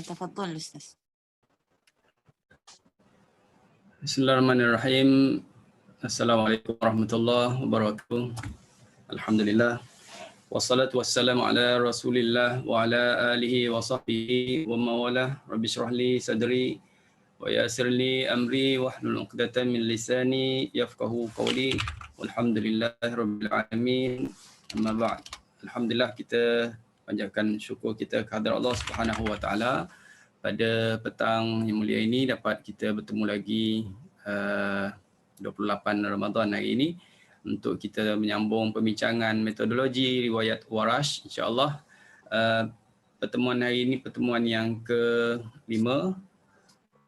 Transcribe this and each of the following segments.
تفضل أستاذ. Bismillahirrahmanirrahim. Assalamualaikum warahmatullahi wabarakatuh. Alhamdulillah. Wassalatu wassalamu ala Rasulillah wa ala alihi wa sahbihi wa mawalah. Rabbi shrah li sadri wa yassir li amri wahlul 'uqdatam min lisani yafqahu qawli. Walhamdulillahirabbil alamin. Amma ba'd. Alhamdulillah, kita panjatkan syukur kita kehadrat Allah Subhanahu wa taala. Pada petang yang mulia ini dapat kita bertemu lagi 28 Ramadan hari ini untuk kita menyambung perbincangan metodologi riwayat Warash, insya-Allah. Pertemuan hari ini pertemuan yang ke-5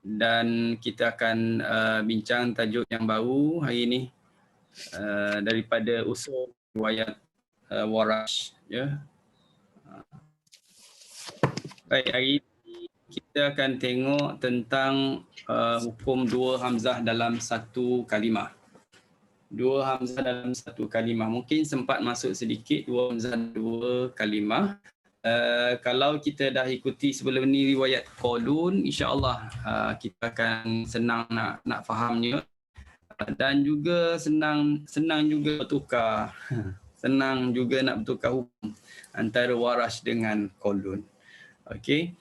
dan kita akan bincang tajuk yang baru hari ini daripada usul riwayat Warash, ya. Baik, hari ini kita akan tengok tentang hukum dua hamzah dalam satu kalimah. Dua hamzah dalam satu kalimah. Mungkin sempat masuk sedikit dua hamzah dua kalimah. Kalau kita dah ikuti sebelum ni riwayat Qalun, insya-Allah kita akan senang nak fahamnya dan juga senang juga bertukar. Senang juga nak bertukar hukum antara Warash dengan Qalun. Okey.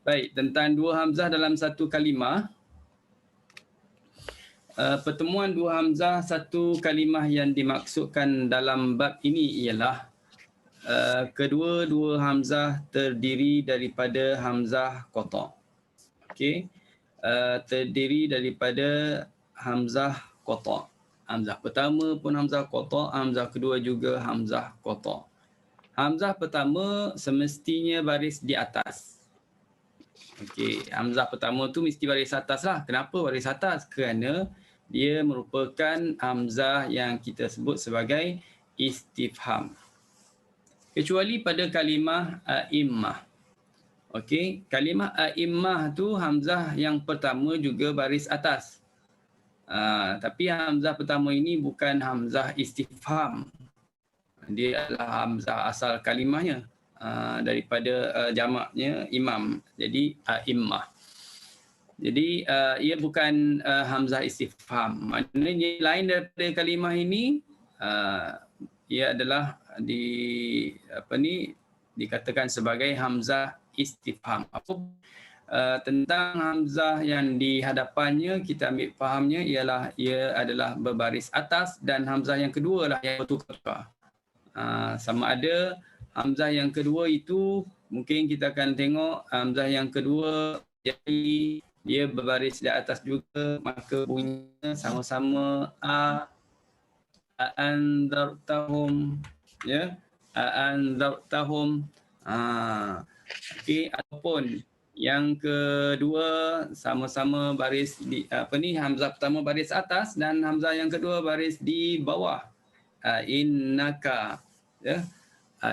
Baik, tentang dua hamzah dalam satu kalimah. Pertemuan dua hamzah satu kalimah yang dimaksudkan dalam bab ini ialah kedua-dua hamzah terdiri daripada hamzah qata'. Okey. Terdiri daripada hamzah qata'. Hamzah pertama pun hamzah qata', hamzah kedua juga hamzah qata'. Hamzah pertama semestinya baris di atas. Okey, hamzah pertama tu mesti baris atas lah. Kenapa baris atas? Kerana dia merupakan hamzah yang kita sebut sebagai istifham. Kecuali pada kalimah a'immah. Okey, kalimah a'immah tu hamzah yang pertama juga baris atas. Tapi hamzah pertama ini bukan hamzah istifham. Dia adalah hamzah asal kalimahnya daripada jamaknya imam. Jadi a'immah. Jadi ia bukan hamzah istifham. Maknanya lain daripada kalimah ini, ia adalah dikatakan sebagai hamzah istifham. Apa tentang hamzah yang di hadapannya kita ambil fahamnya ialah ia adalah berbaris atas dan hamzah yang kedua lah yang bertukar. Sama ada hamzah yang kedua itu mungkin kita akan tengok hamzah yang kedua jadi dia berbaris di atas juga, maka bunyinya sama-sama a'anzartahum, ya, a'anzartahum. Okey, ataupun yang kedua sama-sama baris di hamzah pertama baris atas dan hamzah yang kedua baris di bawah. Innaka, ya,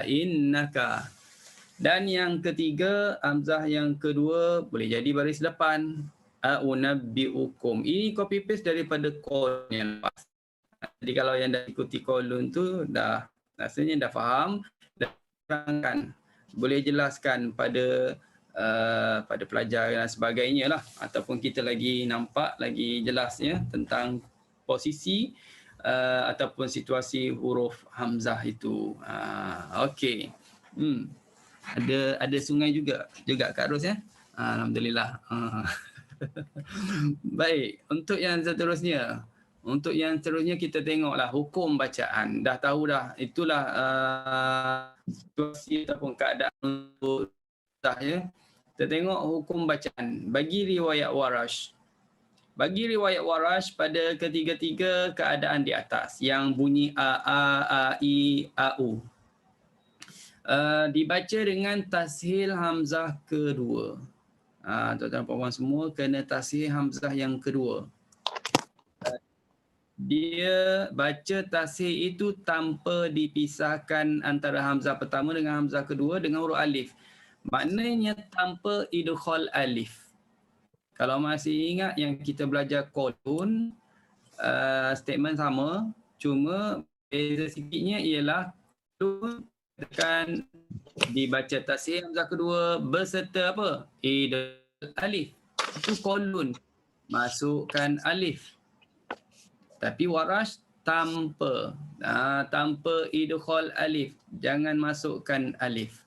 innaka. Dan yang ketiga hamzah yang kedua boleh jadi baris depan, unabbiukum. Ini copy paste daripada Qalun yang lepas. Jadi kalau yang dah ikuti Qalun tu dah rasanya dah faham, dah terangkan, boleh jelaskan pada pelajar dan sebagainya lah, ataupun kita lagi nampak lagi jelasnya tentang posisi ataupun situasi huruf hamzah itu. Okey. Ada sungai juga Kak Ros, ya. Alhamdulillah. Baik, untuk yang seterusnya. Kita tengoklah hukum bacaan. Dah tahu dah, itulah situasi ataupun keadaan untuk ya. Kita tengok hukum bacaan bagi riwayat Warash. Bagi riwayat Warash pada ketiga-tiga keadaan di atas yang bunyi a, i, au. Dibaca dengan tashil hamzah kedua. Tuan-tuan puan-puan semua kena tashil hamzah yang kedua. Dia baca tashil itu tanpa dipisahkan antara hamzah pertama dengan hamzah kedua dengan huruf alif. Maknanya tanpa idkhal alif. Kalau masih ingat yang kita belajar Qalun, statement cuma beza sikitnya ialah Qalun tekan dibaca tashil hamzah kedua beserta apa? Idgham alif. Itu kolun. Masukkan alif. Tapi Warash tanpa. Tanpa idgham alif. Jangan masukkan alif.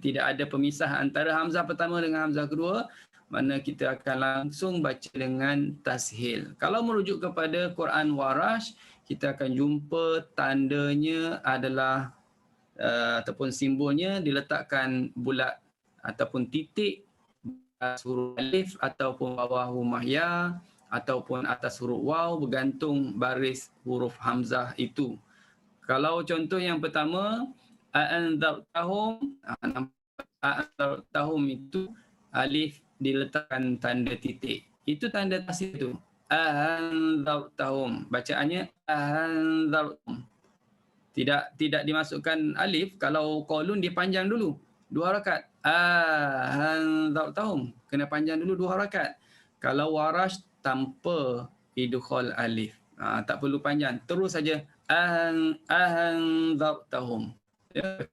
Tidak ada pemisah antara hamzah pertama dengan hamzah kedua, mana kita akan langsung baca dengan tashil. Kalau merujuk kepada Quran Warash, kita akan jumpa tandanya adalah ataupun simbolnya diletakkan bulat ataupun titik atas huruf alif ataupun bawah huruf ya ataupun atas huruf waw bergantung baris huruf hamzah itu. Kalau contoh yang pertama, a'anzartahum, a'anzartahum itu alif diletakkan tanda titik. Itu tanda tashil itu. A'anzartahum. Bacaannya a'anzartum. Tidak dimasukkan alif. Kalau kolun dipanjang dulu 2 harakat. A'anzartahum. Kena panjang dulu 2 harakat. Kalau Warash tanpa idgham alif. Tak perlu panjang. Terus saja a'anzartahum. Ya,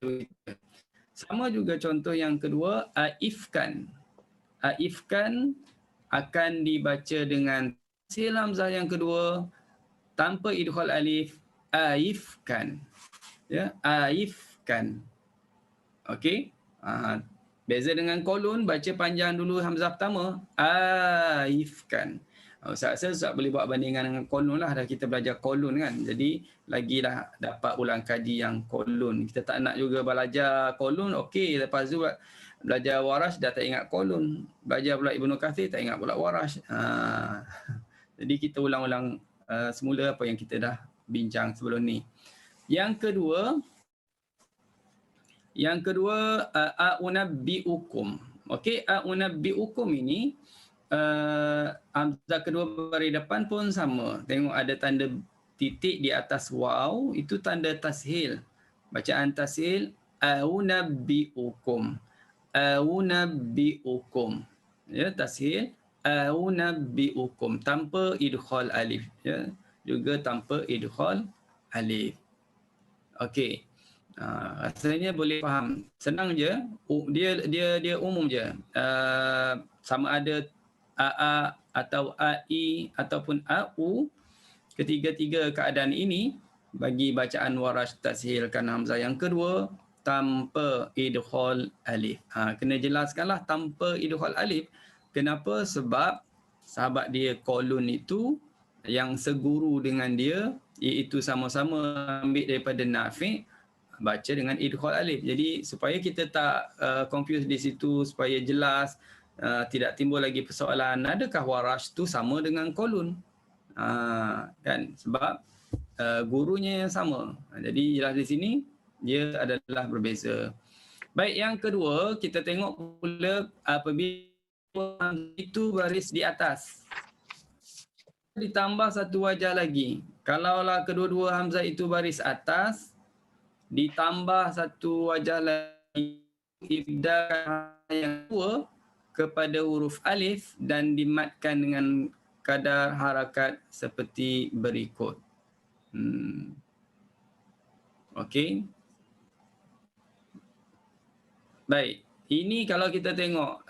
sama juga contoh yang kedua, aifkan. Aifkan akan dibaca dengan tashil hamzah yang kedua tanpa idgham alif, aifkan. Ya, aifkan. Okey? Beza dengan kolun, baca panjang dulu hamzah pertama, aifkan. Saya rasa boleh buat bandingan dengan kolun lah. Dah kita belajar kolun kan. Jadi lagilah dapat ulang kaji yang kolun. Kita tak nak juga belajar kolun. Okey, lepas tu belajar Warash dah tak ingat kolun. Belajar pula Ibnu Katsir tak ingat pula Warash. Jadi kita ulang-ulang semula apa yang kita dah bincang sebelum ni. Yang kedua a'unabbi'ukum. Okey, a'unabbi'ukum ini hamzah kedua baris depan pun sama. Tengok ada tanda titik di atas waw, itu tanda tashil. Bacaan tashil, a'unabbi'ukum. A'unabbi'ukum. Ya, tashil, a'unabbi'ukum. Tanpa idgham alif. Ya, juga tanpa idgham alif. Okey. Rasanya boleh faham. Senang je. Dia umum je. Sama ada AA atau AI ataupun AU, ketiga-tiga keadaan ini bagi bacaan Warash tashilkan hamzah yang kedua tanpa idgham alif. Kena jelaskanlah tanpa idgham alif. Kenapa? Sebab sahabat dia kolun itu yang seguru dengan dia, iaitu sama-sama ambil daripada Nafi', baca dengan idgham alif. Jadi supaya kita tak confuse di situ, supaya jelas, tidak timbul lagi persoalan adakah Warash tu sama dengan kolun, kan, sebab gurunya yang sama. Jadi jelas di sini dia adalah berbeza. Baik, yang kedua kita tengok pula apabila itu baris di atas ditambah satu wajah lagi. Kalaulah kedua-dua hamzah itu baris atas ditambah satu wajah lagi, ibdal yang kedua kepada huruf alif dan dimatkan dengan kadar harakat seperti berikut. Okey. Baik. Ini kalau kita tengok,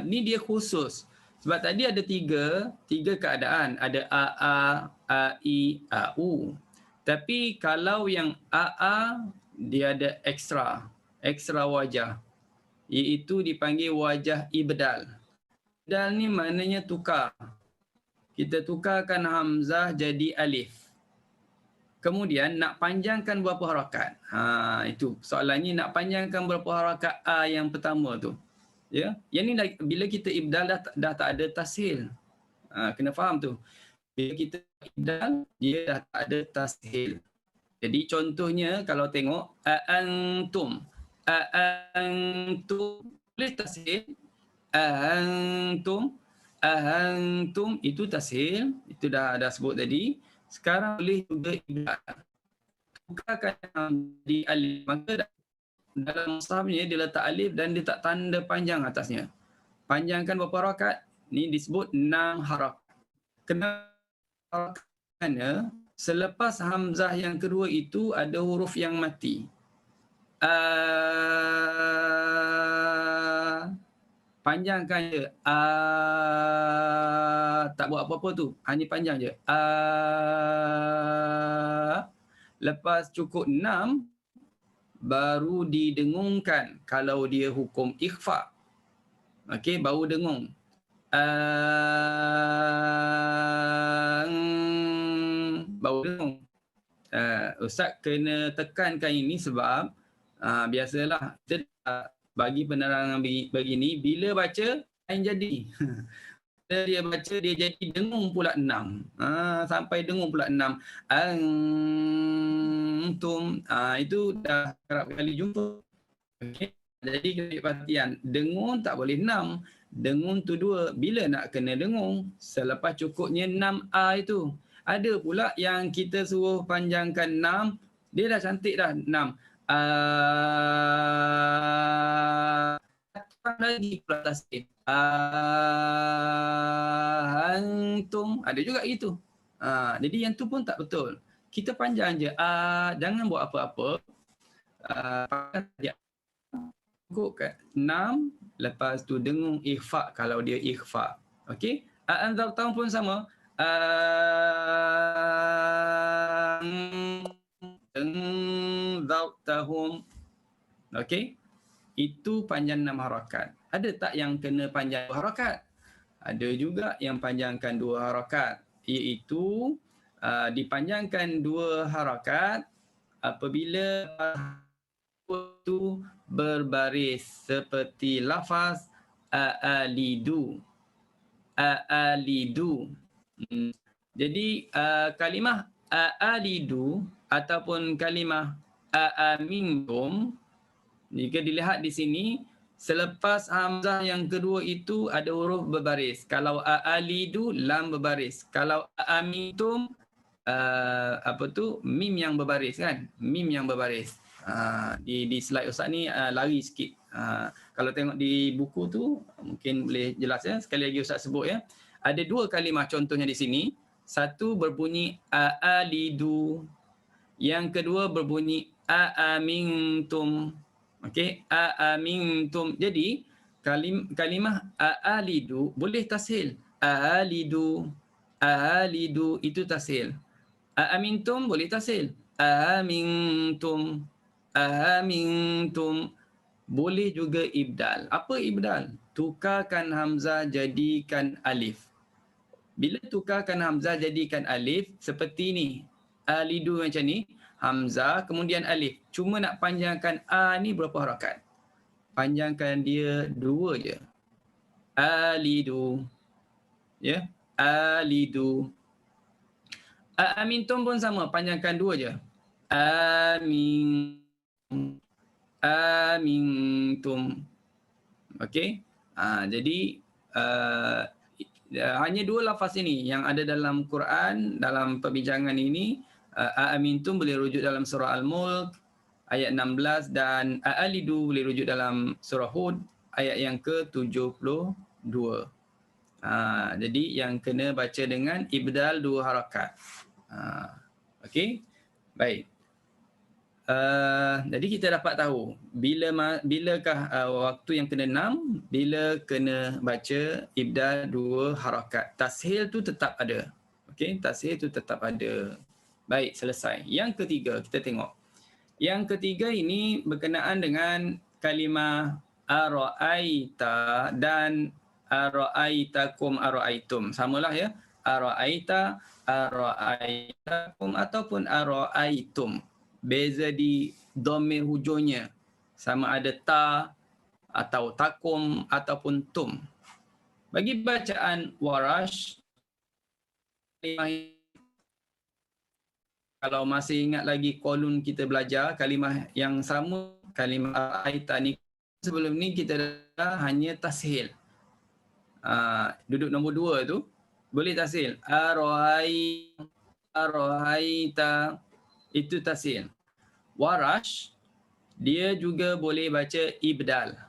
ni dia khusus. Sebab tadi ada tiga keadaan. Ada AA, AI, AU. Tapi kalau yang AA, dia ada ekstra wajah. Iaitu dipanggil wajah ibdal. Ibdal ni maknanya tukar. Kita tukarkan hamzah jadi alif. Kemudian nak panjangkan berapa harakat? Itu soalannya, nak panjangkan berapa harakat A yang pertama tu. Ya, yang ni bila kita ibdal dah tak ada tashil. Kena faham tu. Bila kita ibdal, dia dah tak ada tashil. Jadi contohnya kalau tengok antum boleh tashil, antum itu tashil, itu dah sebut tadi. Sekarang boleh juga ibdal. Tukarkan di alif, maka dalam mushafnya dia letak alif dan dia tak tanda panjang atasnya. Panjangkan berapa harakat? Ni disebut 6 harakat. Kenapa harakatnya? Selepas hamzah yang kedua itu ada huruf yang mati. panjangkan je. Tak buat apa-apa tu. Hanya panjang je. Lepas cukup 6, baru didengungkan kalau dia hukum ikhfa. Okey, baru dengung. Baru dengung. Ustaz kena tekankan ini sebab biasalah kita bagi penerangan begini, bila baca lain jadi. Bila dia baca dia jadi dengung pula 6. Sampai dengung pula 6. Antum. Itu dah kerap kali jumpa. Okey. Jadi kita ambil perhatian, dengung tak boleh 6. Dengung tu 2. Bila nak kena dengung? Selepas cukupnya 6A itu. Ada pula yang kita suruh panjangkan 6, dia dah cantik dah 6. Lagi pula tasdid. Antum. Ada juga gitu. Jadi yang tu pun tak betul. Kita panjang je. Jangan buat apa-apa. Cukup 6, lepas tu dengung ikhfa kalau dia ikhfa. Okey? Anzartahum pun sama. Anzartahum. Okey? Itu panjang 6 harakat. Ada tak yang kena panjang 2 harakat? Ada juga yang panjangkan 2 harakat. Iaitu dipanjangkan 2 harakat apabila itu berbaris seperti lafaz a'alidu. A'alidu. Jadi kalimah a'alidu ataupun kalimah a'amintum, jika dilihat di sini, selepas hamzah yang kedua itu ada huruf berbaris. Kalau a'alidu, lam berbaris. Kalau a'amintum, mim yang berbaris kan? Mim yang berbaris. Di slide Ustaz ni lari sikit. Kalau tengok di buku tu mungkin boleh jelas ya. Sekali lagi Ustaz sebut ya. Ada 2 kalimah contohnya di sini. Satu berbunyi a'alidu. Yang kedua berbunyi a'amintum. Okey, a'amintum. Jadi kalimah a'alidu boleh tashil. A'alidu. A'alidu itu tashil. A'amintum boleh tashil. A'amintum. A'amintum. Boleh juga ibdal. Apa ibdal? Tukarkan hamzah jadikan alif. Bila tukarkan hamzah jadikan alif, seperti ni. Alidu macam ni. Hamzah kemudian alif. Cuma nak panjangkan A ni berapa harakat? Panjangkan dia 2 je. Alidu. Ya. Alidu. Amintum pun sama. Panjangkan 2 je. Amintum. Okey. Jadi hanya 2 lafaz ini yang ada dalam Quran, dalam perbincangan ini. Amintum boleh rujuk dalam surah Al-Mulk ayat 16 dan A'alidu boleh rujuk dalam surah Hud ayat yang ke-72. Jadi yang kena baca dengan ibdal 2 harakat. Okey. Baik. Jadi kita dapat tahu bilakah waktu yang kena 6, bila kena baca ibdal 2 harakat. Tashil tu tetap ada. Okey, tashil tu tetap ada. Baik, selesai. Yang ketiga, kita tengok. Yang ketiga ini berkenaan dengan kalimah ara'aita dan ara'aitakum ara'aitum. Samalah ya. Ara'aita, ara'aitakum ataupun ara'aitum. Beza di dhamir hujungnya. Sama ada ta atau takum ataupun tum. Bagi bacaan Warash, kalau masih ingat lagi kolun kita belajar kalimah yang sama, kalimah ara'aita ni sebelum ni kita dah hanya tashil. Duduk nombor 2 tu boleh tashil. Ara'aita itu tashil. Warash dia juga boleh baca ibdal.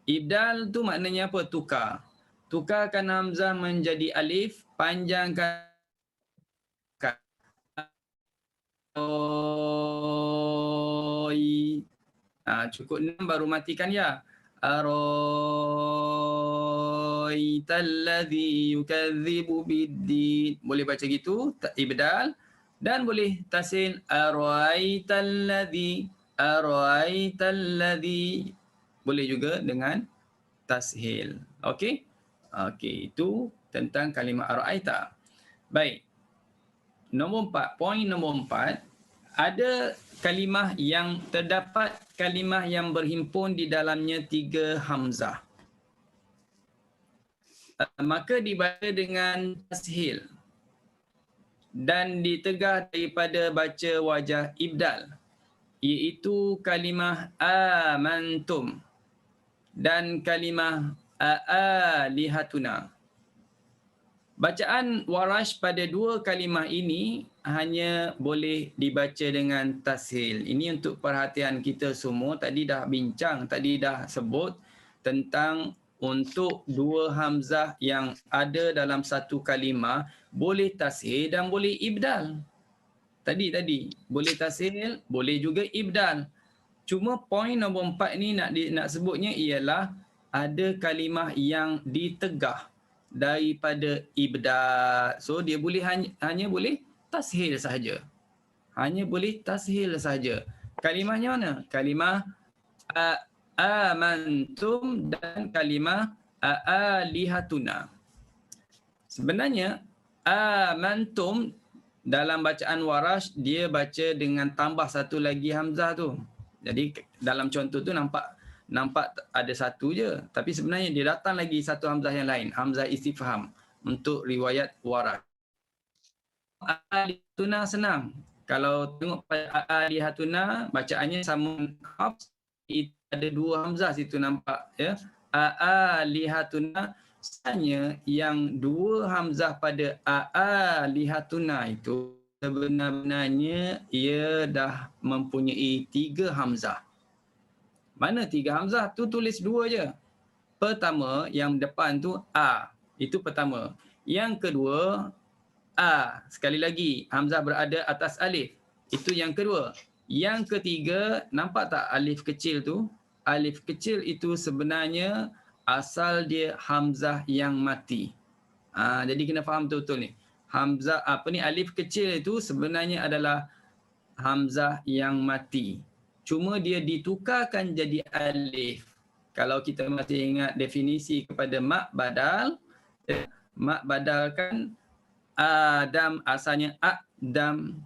Ibdal tu maknanya apa? Tukar. Tukarkan hamzah menjadi alif, panjangkan cukup 6 baru matikan ya. ara'aitalladzi yukadzibu biddin. Boleh baca gitu, ibdal. Dan boleh tashil ara'aitalladzi. Boleh juga dengan tashil. Okey? Okey, itu tentang kalimah ara'aita. Baik. Nombor 4, poin nombor 4, ada kalimah yang terdapat kalimah yang berhimpun di dalamnya 3 hamzah. Maka dibaca dengan tashil dan ditegah daripada baca wajah ibdal, iaitu kalimah amantum dan kalimah aalihatuna. Bacaan Warash pada dua kalimah ini hanya boleh dibaca dengan tashil. Ini untuk perhatian kita semua. Tadi dah bincang, tadi dah sebut tentang untuk dua hamzah yang ada dalam satu kalimah boleh tashil dan boleh ibdal. Tadi boleh tashil, boleh juga ibdal. Cuma poin nombor 4 ni nak sebutnya ialah ada kalimah yang ditegah daripada ibdal. So dia boleh hanya boleh tashil sahaja. Hanya boleh tashil sahaja. Kalimahnya mana? Kalimah amantum dan kalimah aalihatuna. Sebenarnya amantum dalam bacaan Warash dia baca dengan tambah satu lagi hamzah tu. Jadi dalam contoh tu nampak ada satu je, tapi sebenarnya dia datang lagi satu hamzah yang lain, hamzah istifham untuk riwayat Warash. Alihatuna senang. Kalau tengok pada alihatuna bacaannya sama hafs, ada dua hamzah situ nampak ya. Alihatuna, sebenarnya yang dua hamzah pada alihatuna itu sebenarnya ia dah mempunyai 3 hamzah. Mana 3 hamzah? Tu tulis 2 je. Pertama, yang depan tu A. Itu pertama. Yang kedua, A. Sekali lagi, hamzah berada atas alif. Itu yang kedua. Yang ketiga, nampak tak alif kecil tu? Alif kecil itu sebenarnya asal dia hamzah yang mati. Jadi kena faham betul-betul ni. Hamzah alif kecil itu sebenarnya adalah hamzah yang mati. Cuma dia ditukarkan jadi alif. Kalau kita masih ingat definisi kepada mak badal, mak badal kan Adam asalnya Adam,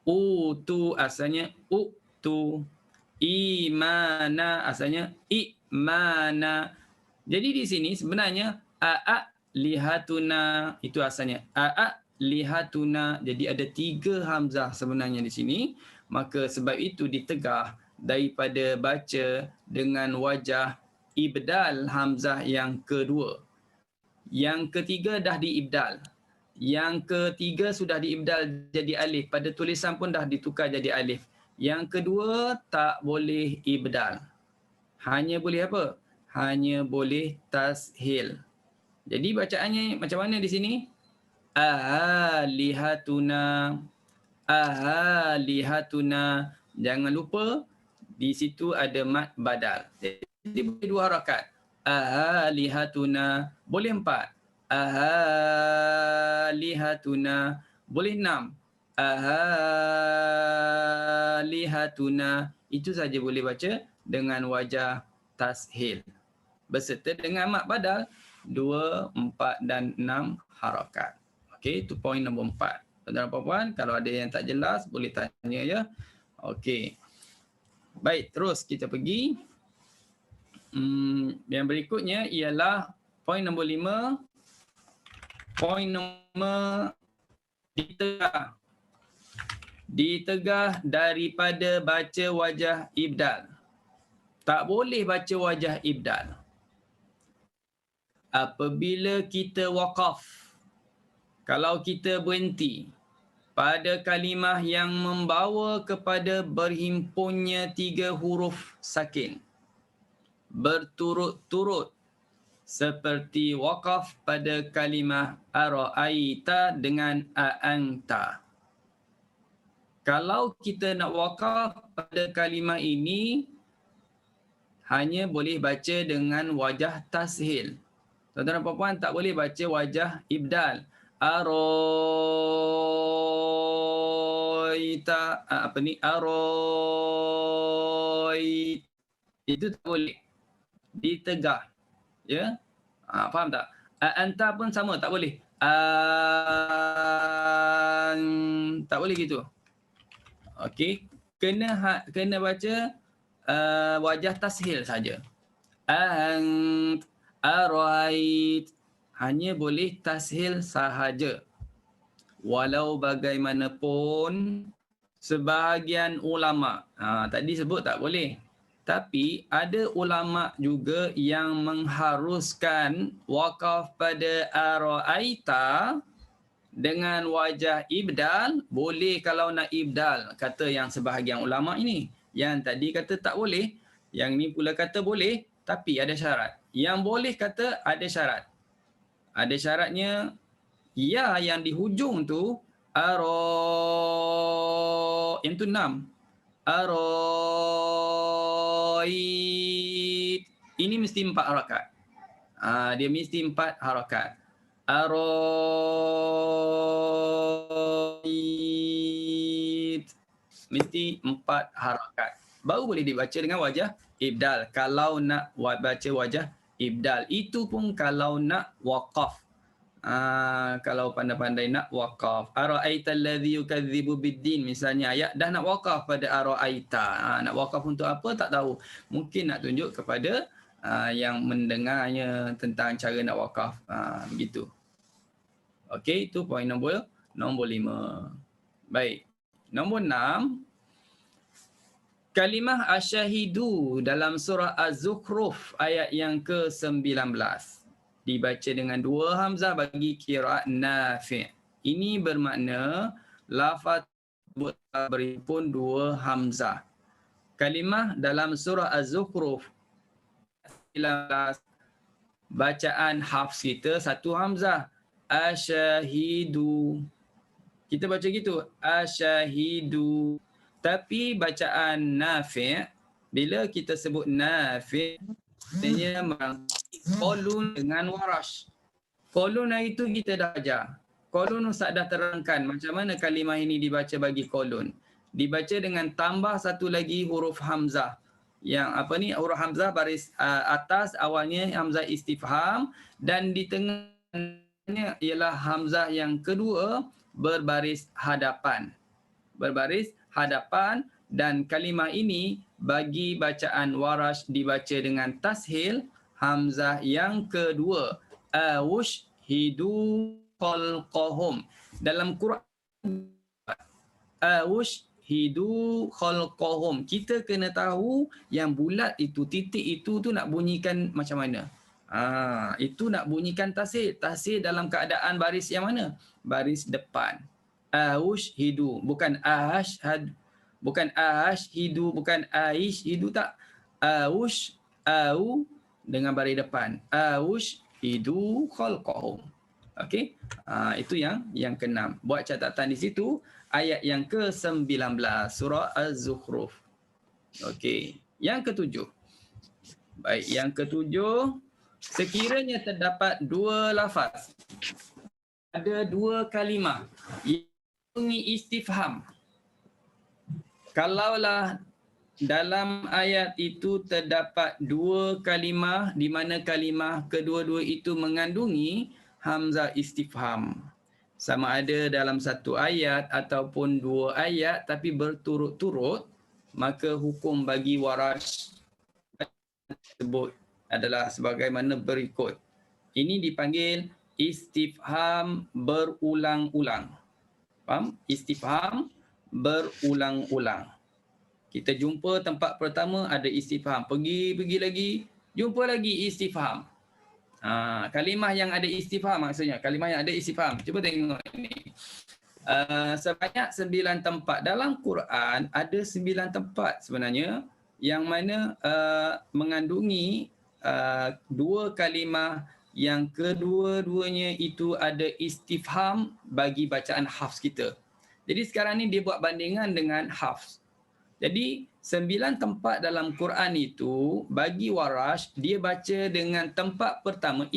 utu asalnya uktu, imana asalnya imana. Jadi di sini sebenarnya lihatuna itu asalnya lihatuna. Jadi ada 3 hamzah sebenarnya di sini. Maka sebab itu ditegah daripada baca dengan wajah ibdal hamzah yang kedua. Yang ketiga dah diibdal. Yang ketiga sudah diibdal jadi alif. Pada tulisan pun dah ditukar jadi alif. Yang kedua tak boleh ibdal. Hanya boleh apa? Hanya boleh tashil. Jadi bacaannya macam mana di sini? Alihatuna. Alihatuna. Jangan lupa di situ ada mad badal. Jadi boleh 2 harakat. Alihatuna. Boleh 4. Alihatuna. Boleh 6. Alihatuna. Itu saja boleh baca dengan wajah tashil. Berserta dengan mad badal 2, 4 dan 6 harakat. Okey, itu poin nombor 4. Tuan-tuan dan puan-puan, kalau ada yang tak jelas boleh tanya ya. Okey. Baik, terus kita pergi. Yang berikutnya ialah poin nombor 5. Poin nombor ditegah. Ditegah daripada baca wajah ibdal. Tak boleh baca wajah ibdal. Apabila kita waqaf, kalau kita berhenti pada kalimah yang membawa kepada berhimpunnya 3 huruf sakin berturut-turut seperti waqaf pada kalimah ara'aita dengan a'anta. Kalau kita nak waqaf pada kalimah ini hanya boleh baca dengan wajah tashil. Tuan-tuan dan puan-puan tak boleh baca wajah ibdal. Aroita. Itu tak boleh. Ditegah. Ya. Faham tak? Anta pun sama, tak boleh. Tak boleh gitu. Okey. Kena baca wajah tashil saja. Arait. Hanya boleh tashil sahaja. Walau bagaimanapun sebahagian ulama, tadi sebut tak boleh. Tapi ada ulama juga yang mengharuskan wakaf pada araita dengan wajah ibdal. Boleh kalau nak ibdal, kata yang sebahagian ulama ini. Yang tadi kata tak boleh, yang ni pula kata boleh, tapi ada syarat. Yang boleh kata ada syarat. Ada syaratnya, ya yang di hujung tu yang tu 6. Aroid. Ini mesti 4 harakat. Dia mesti 4 harakat. Aroid. Mesti 4 harakat. Baru boleh dibaca dengan wajah ibdal. Kalau nak baca wajah ibdal. Itu pun kalau nak waqaf. Kalau pandai-pandai nak waqaf. Ara'aita allazi yukadzibu biddin, misalnya ayat dah nak waqaf pada ara'aita. Nak waqaf untuk apa tak tahu. Mungkin nak tunjuk kepada yang mendengarnya tentang cara nak waqaf. Begitu. Okey, itu poin nombor 5. Baik. Nombor 6. Kalimah asyahidu dalam surah Az-Zukhruf ayat yang ke-19. Dibaca dengan 2 hamzah bagi qiraat Nafi'. Ini bermakna lafaz berhimpun 2 hamzah. Kalimah dalam surah Az-Zukhruf 19, bacaan Hafs kita 1 hamzah. Asyahidu. Kita baca gitu, asyahidu. Tapi bacaan Nafi', bila kita sebut Nafi', sebenarnya Qalun dengan Warash. Qalun hari itu kita dah ajar. Qalun Ustaz dah terangkan macam mana kalimah ini dibaca bagi Qalun. Dibaca dengan tambah satu lagi huruf hamzah. Yang huruf hamzah baris atas awalnya hamzah istifham dan di tengahnya ialah hamzah yang kedua berbaris hadapan. Berbaris hadapan, dan kalimah ini bagi bacaan Warash dibaca dengan tashil hamzah yang kedua. Awush hidu khalqahum. Dalam Quran, awush hidu khalqahum. Kita kena tahu yang bulat itu, titik itu tu nak bunyikan macam mana. Itu nak bunyikan tashil. Tashil dalam keadaan baris yang mana? Baris depan. Awush hidu. Bukan ashhad. Bukan ashhidu. Bukan aish hidu, tak. Awush, au dengan baris depan. Awush hidu khalqahum. Okey. Itu yang ke-6. Buat catatan di situ ayat yang ke-19 surah Az-Zukhruf. Okey. Yang ke-7. Baik, yang ke-7, sekiranya terdapat 2 lafaz, ada 2 kalimah yang mengandungi istifham. Kalaulah dalam ayat itu terdapat 2 kalimah di mana kalimah kedua-dua itu mengandungi hamzah istifham. Sama ada dalam 1 ayat ataupun 2 ayat tapi berturut-turut, maka hukum bagi Warash tersebut adalah sebagaimana berikut. Ini dipanggil istifham berulang-ulang. Faham? Istifham berulang-ulang. Kita jumpa tempat pertama ada istifham. Pergi lagi, jumpa lagi istifham. Kalimah yang ada istifham maksudnya. Kalimah yang ada istifham. Cuba tengok ini. Sebanyak 9 tempat. Dalam Quran ada 9 tempat sebenarnya yang mana mengandungi 2 kalimah yang kedua-duanya itu ada istifham bagi bacaan Hafs kita. Jadi sekarang ni dia buat bandingan dengan Hafs. Jadi 9 tempat dalam Quran itu bagi Warash dia baca dengan tempat pertama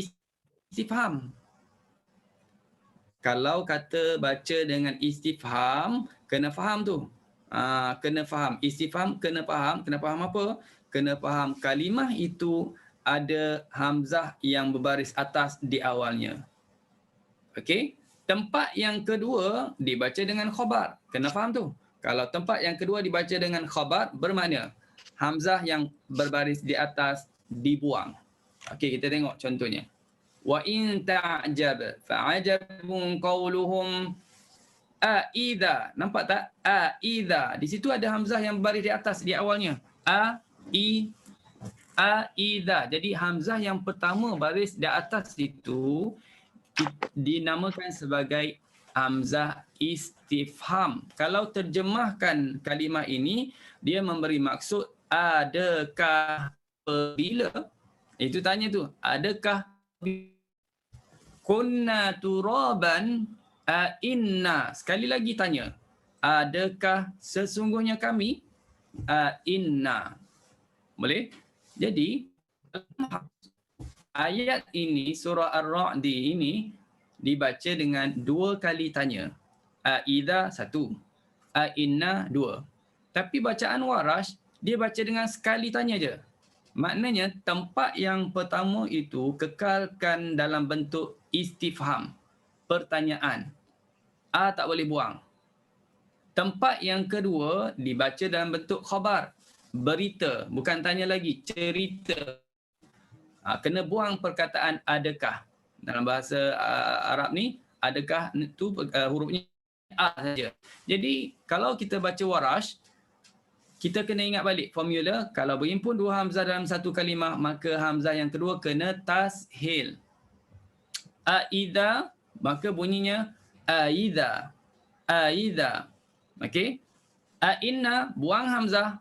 istifham. Kalau kata baca dengan istifham, kena faham tu. Kena faham. Istifham kena faham. Kena faham apa? Kena faham kalimah itu ada hamzah yang berbaris atas di awalnya. Okey? Tempat yang kedua dibaca dengan khabar. Kena faham tu. Kalau tempat yang kedua dibaca dengan khabar, bermakna hamzah yang berbaris di atas dibuang. Okey, kita tengok contohnya. Wa in ta'jab fa'ajabun qawluhum idza. Nampak tak? Idza. Di situ ada hamzah yang berbaris di atas di awalnya. Idza. Jadi hamzah yang pertama baris di atas itu dinamakan sebagai hamzah istifham. Kalau terjemahkan kalimah ini, dia memberi maksud adakah, apabila. Itu tanya tu, adakah kunna turaban inna. Sekali lagi tanya, adakah sesungguhnya kami inna. Boleh? Jadi ayat ini, surah Ar-Ra'd ini dibaca dengan dua kali tanya. Idza satu, inna dua. Tapi bacaan Warash dia baca dengan sekali tanya je. Maknanya tempat yang pertama itu kekalkan dalam bentuk istifham, pertanyaan. Tak boleh buang. Tempat yang kedua dibaca dalam bentuk khabar, berita, bukan tanya lagi, cerita. Kena buang perkataan adakah. Dalam bahasa Arab ni, adakah tu hurufnya A saja. Jadi kalau kita baca Warash, kita kena ingat balik formula, kalau berhimpun dua hamzah dalam satu kalimah, maka hamzah yang kedua kena tashil. Idza, maka bunyinya aidza. Aidza. Okey? Inna, buang hamzah.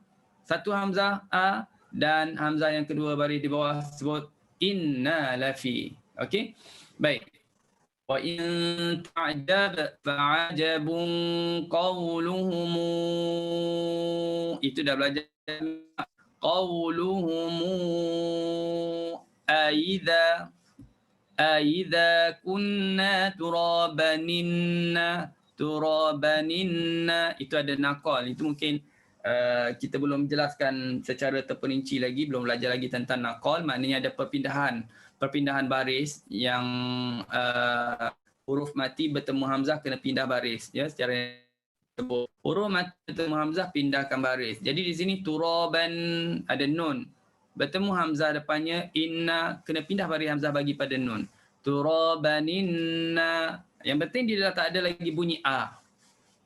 Satu hamzah a, dan hamzah yang kedua baris di bawah sebut inna lafi. Okey? Baik. Wa in ta'jab fa'ajabun qawluhum. Itu dah belajar. Qawluhum aidza kunna turabaninna. Itu ada nakal. Itu mungkin kita belum jelaskan secara terperinci lagi, belum belajar lagi tentang nakal. Maknanya ada perpindahan baris yang huruf mati bertemu hamzah kena pindah baris, ya, secara huruf mati bertemu hamzah pindahkan baris. Jadi di sini turaban ada nun, bertemu hamzah depannya, inna kena pindah baris hamzah bagi pada nun. Turabaninna, yang penting dia dah tak ada lagi bunyi a.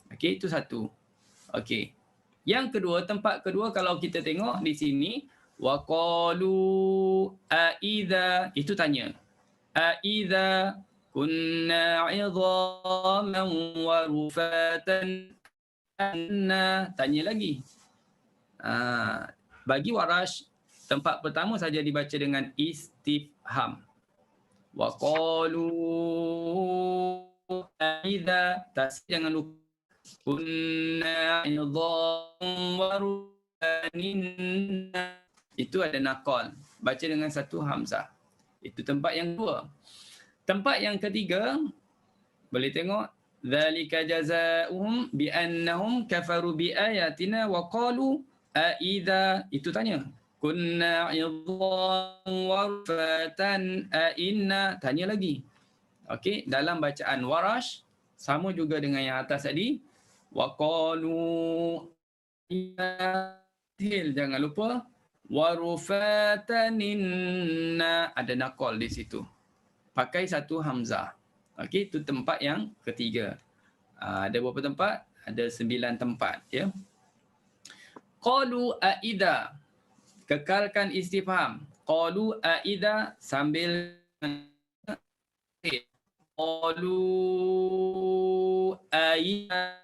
Okey, itu satu. Okey. Yang kedua, tempat kedua kalau kita tengok di sini, wa qalu aidza, itu tanya. Aidza kunna 'idhaman wa rufatan anna, tanya lagi. Bagi Warash, tempat pertama saja dibaca dengan istifham. Wa qalu aidza, jangan lupa kunna 'idhaman wa rufatan, itu ada nakal, baca dengan satu hamzah. Itu tempat yang kedua. Tempat yang ketiga, boleh tengok, dzalika jazaohum bi annahum kafaru bi ayatina wa qalu aidza, itu tanya. Kunna 'idhaman wa rufatan inna, tanya lagi. Okey, dalam bacaan Warash sama juga dengan yang atas tadi. Wa qalu, jangan lupa, wa rufataninna, ada nakal di situ. Pakai satu hamzah. Okey, itu tempat yang ketiga. Ada berapa tempat? Ada 9 tempat, ya. Qalu aidza, kekalkan istifham. Qalu aidza sambil qalu aidza,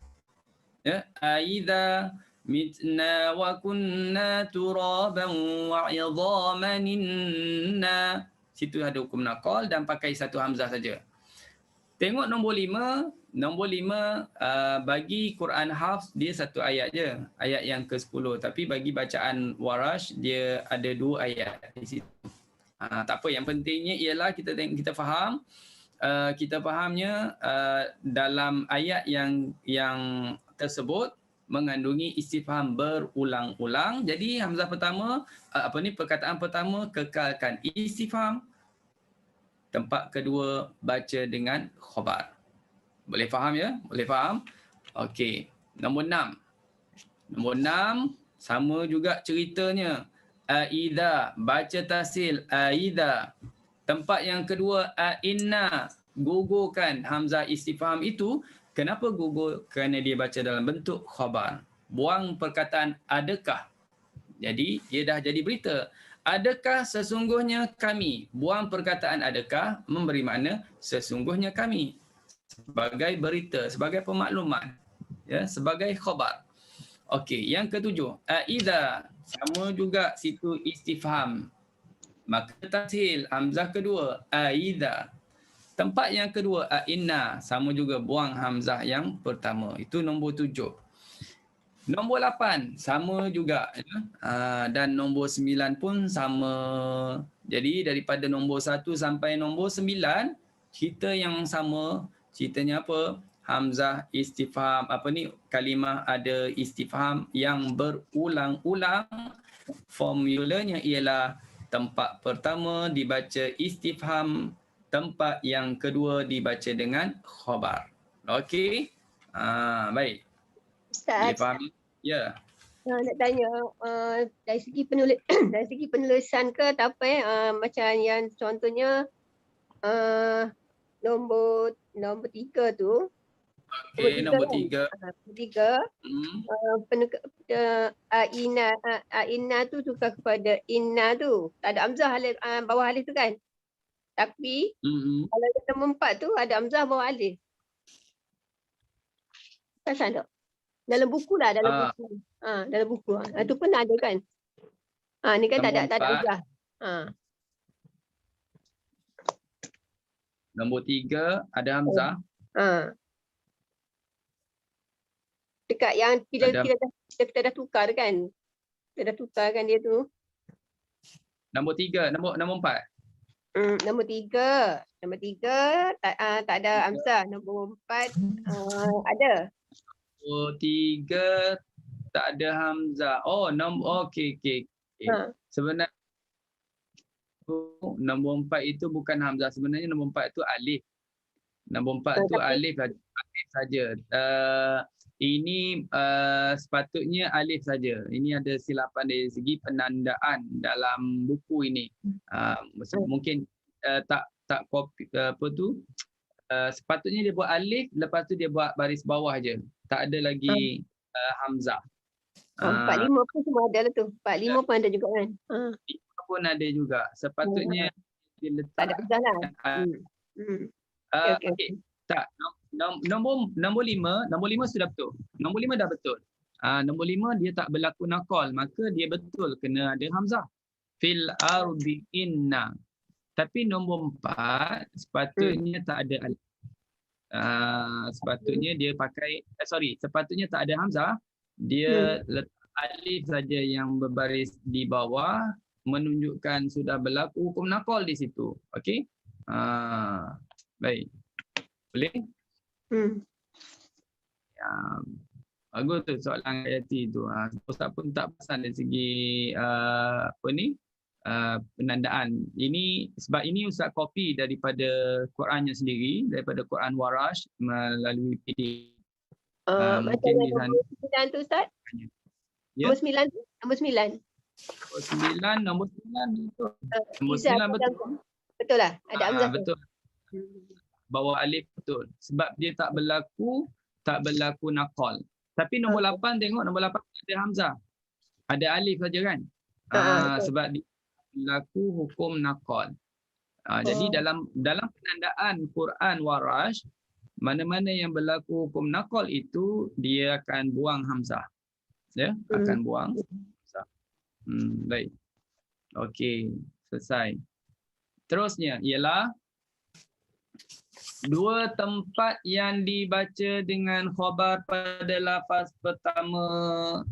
ya, aidza mitna wa kunna turaban wa 'idhaman inna. Situ ada hukum nakal dan pakai satu hamzah saja. Tengok nombor 5. Nombor 5 bagi Quran Hafs dia satu ayat je, ayat yang ke-10. Tapi bagi bacaan Warash dia ada 2 ayat di situ. Tak apa, yang pentingnya ialah kita faham, kita fahamnya dalam ayat yang tersebut mengandungi istifham berulang-ulang. Jadi hamzah pertama, perkataan pertama kekalkan istifham. Tempat kedua baca dengan khabar. Boleh faham ya? Boleh faham? Okey. Nombor 6. Nombor 6 sama juga ceritanya. Aidha, baca tahsil aidha. Tempat yang kedua inna, gugurkan hamzah istifham itu. Kenapa gugur? Kerana dia baca dalam bentuk khabar. Buang perkataan adakah. Jadi dia dah jadi berita. Adakah sesungguhnya kami? Buang perkataan adakah, memberi makna sesungguhnya kami. Sebagai berita, sebagai pemakluman, ya, sebagai khabar. Okey, yang ketujuh, idza, sama juga situ istifham. Maka tashil hamzah kedua, idza. Tempat yang kedua, inna, sama juga buang hamzah yang pertama. Itu nombor 7. Nombor 8 sama juga, ya. Dan nombor 9 pun sama. Jadi daripada nombor 1 sampai nombor 9, cerita yang sama. Ceritanya apa? Hamzah istifham, kalimah ada istifham yang berulang-ulang. Formulanya ialah tempat pertama dibaca istifham, tempat yang kedua dibaca dengan khabar. Okey? Baik. Boleh Ustaz, faham? Ya. nak tanya dari segi penulis dari segi penulisan ke atau apa macam yang contohnya nombor 3 tu. Okey, nombor 3. Nombor 3 Inna tu tukar kepada inna tu. Tak ada hamzah alif, bawah alif tu kan. Tapi kalau nombor 4 tu ada hamzah bawah alif. Perasan tak? Dalam buku lah, dalam buku. Dalam buku. Itu pun ada kan. Ni kan tak ada hamzah. Nombor 3 ada hamzah. Dekat yang kita dah tukar kan. Kita dah tukar kan dia tu. Nombor 3, nombor 4. Nombor 3. Nombor 3 tak ada hamzah. Nombor 4 ada. Nombor 3 tak ada hamzah. Oh, okey. Sebenarnya nombor 4 itu bukan hamzah. Sebenarnya nombor 4 itu alif. Nombor 4 itu alif saja. Ini sepatutnya alif saja. Ini ada silapan dari segi penandaan dalam buku ini. Mungkin tak copy sepatutnya dia buat alif, lepas tu dia buat baris bawah je. Tak ada lagi hamzah. 4, 5 pun semua ada lah tu. 4, 5 pun ada juga kan. 5 pun ada juga. Sepatutnya dia letak. Tak ada hamzah lah. Okey. Tak. Nombor 5 sudah betul. Nombor 5 dah betul. Nombor 5 dia tak berlaku naqal, maka dia betul kena ada hamzah. Fil ardi inna. Tapi nombor 4 sepatutnya tak ada alif. Sepatutnya dia pakai sepatutnya tak ada hamzah. Dia letak alif saja yang berbaris di bawah, menunjukkan sudah berlaku hukum naqal di situ. Okey? Baik. Boleh? Ya, bagus tu soalan Hayati tu. Ustaz pun tak pasal dari segi penandaan. Ini sebab ini Ustaz copy daripada Qurannya sendiri, daripada Quran Warash melalui PDF. Macam nombor 9 tu Ustaz? Ya. Nombor 9 tu? Nombor 9. Nombor 9 betul. Nombor 9 betul. Betul lah. Ada hamzah. Betul. Bawah alif betul. Sebab dia tak berlaku naqal. Tapi nombor 8 tengok, nombor 8 ada hamzah. Ada alif saja kan? Sebab dia berlaku hukum naqal. Jadi dalam penandaan Quran Warash, mana-mana yang berlaku hukum naqal itu dia akan buang hamzah. Ya, akan buang hamzah. Baik. Okey, selesai. Terusnya ialah dua tempat yang dibaca dengan khabar pada lafaz pertama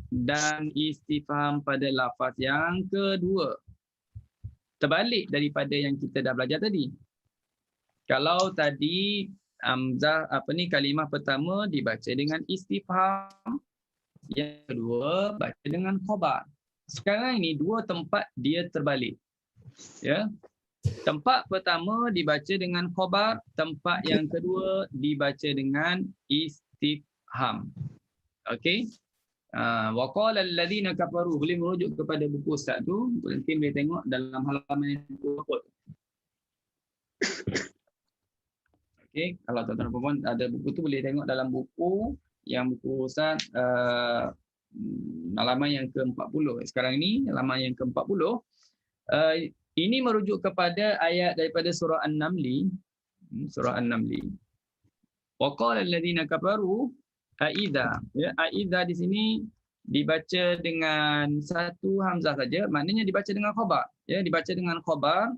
dan istifham pada lafaz yang kedua. terbalik daripada yang kita dah belajar tadi. Kalau tadi hamzah kalimah pertama dibaca dengan istifham, yang kedua baca dengan khabar. Sekarang ini dua tempat dia terbalik. Ya. Tempat pertama dibaca dengan khabar, tempat yang kedua dibaca dengan istifham. Okey. Wa qala alladhina kafaru, boleh merujuk kepada buku ustaz tu, nanti boleh tengok dalam halaman yang berikut. Okey, kalau tuan-tuan dan puan ada buku tu boleh tengok dalam buku ustaz halaman yang ke-40. Sekarang ini halaman yang ke-40. Ini merujuk kepada ayat daripada surah An-Naml. Surah An-Naml. Wa qala alladhina kafaru aidza. Ya, aidza di sini dibaca dengan satu hamzah saja, maknanya dibaca dengan khabar. Ya, dibaca dengan khabar.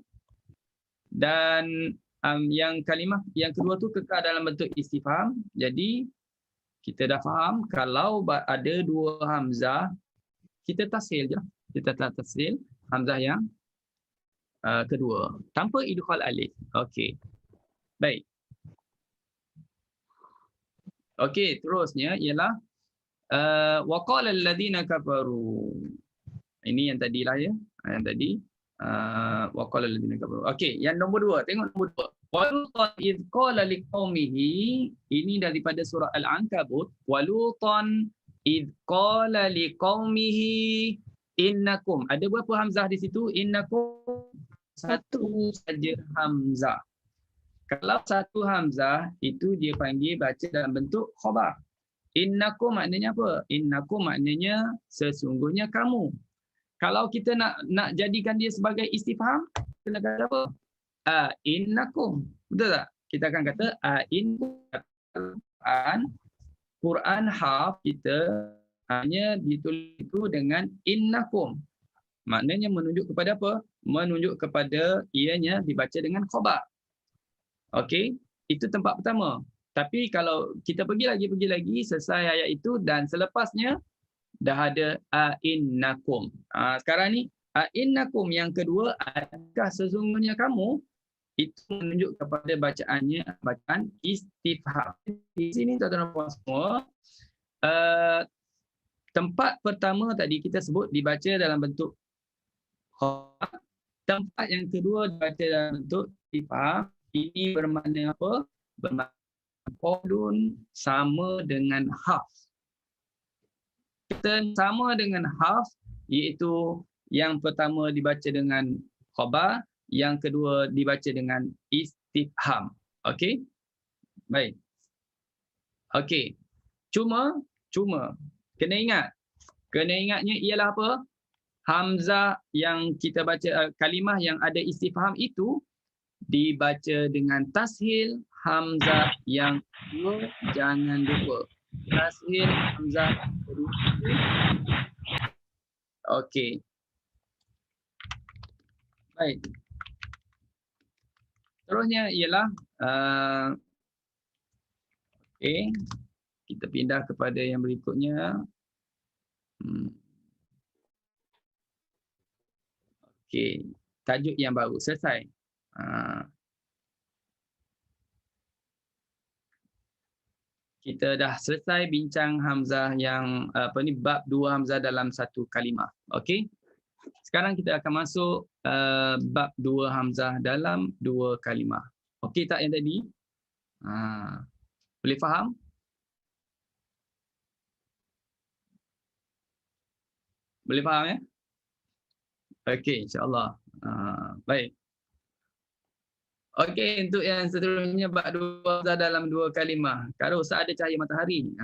Dan yang kalimah yang kedua tu kekal dalam bentuk istifham. Jadi kita dah faham kalau ada dua hamzah, kita tashil je. Kita tashil hamzah yang kedua tanpa idghal alif. Okey. Baik. Okey, terusnya ialah wa qala alladhina kafaru. Ini yang tadilah ya. Yang tadi wa qala alladhina kafaru. Okey, yang nombor 2, tengok nombor 2. Walutan idh qala liqaumihi, ini daripada surah Al-Ankabut. Walutan idh qala liqaumihi innakum. Ada berapa hamzah di situ? Innakum, satu saja hamzah. Kalau satu hamzah itu dia panggil baca dalam bentuk khabar. Innakum maknanya apa? Innakum maknanya sesungguhnya kamu. Kalau kita nak jadikan dia sebagai istifham, kita nak kata apa? Innakum. Betul tak? Kita akan kata Quran harf kita hanya ditulis itu dengan innakum. Maknanya menunjuk kepada apa? Menunjuk kepada ianya dibaca dengan khabar. Okey, itu tempat pertama. Tapi kalau kita pergi lagi selesai ayat itu dan selepasnya dah ada innakum. Sekarang ni innakum yang kedua, adakah sesungguhnya kamu, itu menunjuk kepada bacaan istifham. Di sini tuan-tuan dan puan semua, tempat pertama tadi kita sebut dibaca dalam bentuk khabar. Tempat yang kedua dibaca dalam bentuk istifham. Ini bermakna apa? Bermakna qaulun sama dengan harf. Kita sama dengan harf, iaitu yang pertama dibaca dengan khabar, yang kedua dibaca dengan istifham. Okey? Baik. Okey. Cuma kena ingatnya ialah apa? Hamzah yang kita baca, kalimah yang ada istifham itu dibaca dengan tashil hamzah yang kedua, jangan lupa. Tashil hamzah kedua. Okey. Baik. Terusnya ialah okey, kita pindah kepada yang berikutnya. Okey, tajuk yang baru selesai. Kita dah selesai bincang hamzah yang bab dua hamzah dalam satu kalimah. Okey. Sekarang kita akan masuk bab dua hamzah dalam dua kalimah. Okey tak yang tadi? Boleh faham? Boleh faham ya? Okey, insya-Allah. Baik. Okey, untuk yang seterusnya bab dua hamzah dalam dua kalimah. Kalau Ustaz ada cahaya matahari.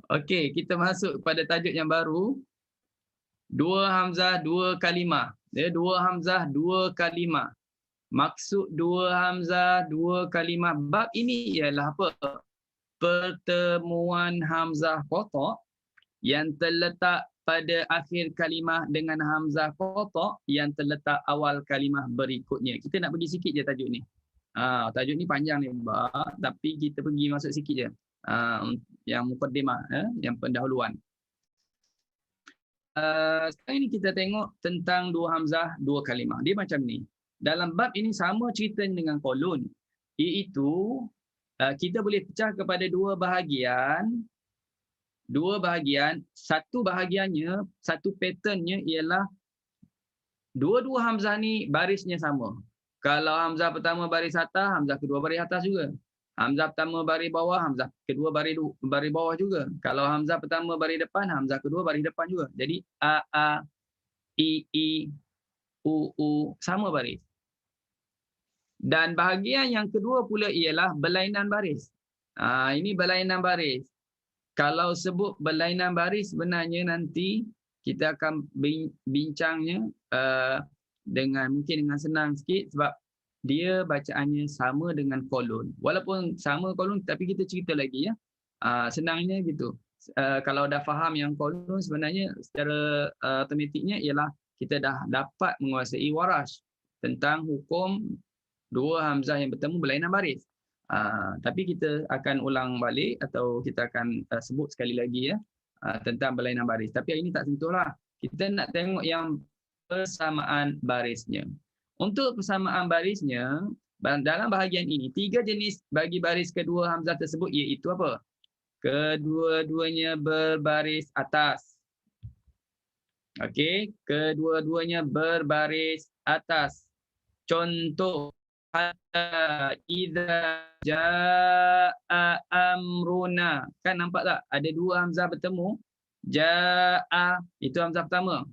Okey, kita masuk kepada tajuk yang baru. Dua hamzah, dua kalimah. Ya, dua hamzah, dua kalimah. Maksud dua hamzah, dua kalimah. Bab ini ialah apa? Pertemuan hamzah qata' yang terletak pada akhir kalimah dengan hamzah qata' yang terletak awal kalimah berikutnya. Kita nak pergi sikit je tajuk ni. Tajuk ni panjang ni, tapi kita pergi masuk sikit je. Yang muqaddimah, yang pendahuluan. Sekarang ini kita tengok tentang dua hamzah, dua kalimah. Dia macam ni. Dalam bab ini sama cerita dengan kolon. Iaitu kita boleh pecah kepada dua bahagian. Dua bahagian. Satu bahagiannya, satu patternnya ialah dua-dua hamzah ni barisnya sama. Kalau hamzah pertama baris atas, hamzah kedua baris atas juga. Hamzah pertama baris bawah, hamzah kedua baris bawah juga. Kalau hamzah pertama baris depan, hamzah kedua baris depan juga. Jadi a, i, u sama baris. Dan bahagian yang kedua pula ialah berlainan baris. Ini berlainan baris. Kalau sebut berlainan baris, sebenarnya nanti kita akan bincangnya mungkin dengan senang sikit sebab dia bacaannya sama dengan kolon. Walaupun sama kolon tapi kita cerita lagi ya. Senangnya gitu. Kalau dah faham yang kolon sebenarnya secara automatiknya ialah kita dah dapat menguasai waras tentang hukum dua hamzah yang bertemu berlainan baris. Tapi kita akan ulang balik atau kita akan sebut sekali lagi ya tentang berlainan baris. Tapi hari ini tak sentuhlah. Kita nak tengok yang persamaan barisnya. Untuk persamaan barisnya, dalam bahagian ini, 3 jenis bagi baris kedua hamzah tersebut iaitu apa? Kedua-duanya berbaris atas. Okey, kedua-duanya berbaris atas. Contoh, idza jaa amruna. Kan nampak tak? Ada dua hamzah bertemu. Jaa, itu hamzah pertama.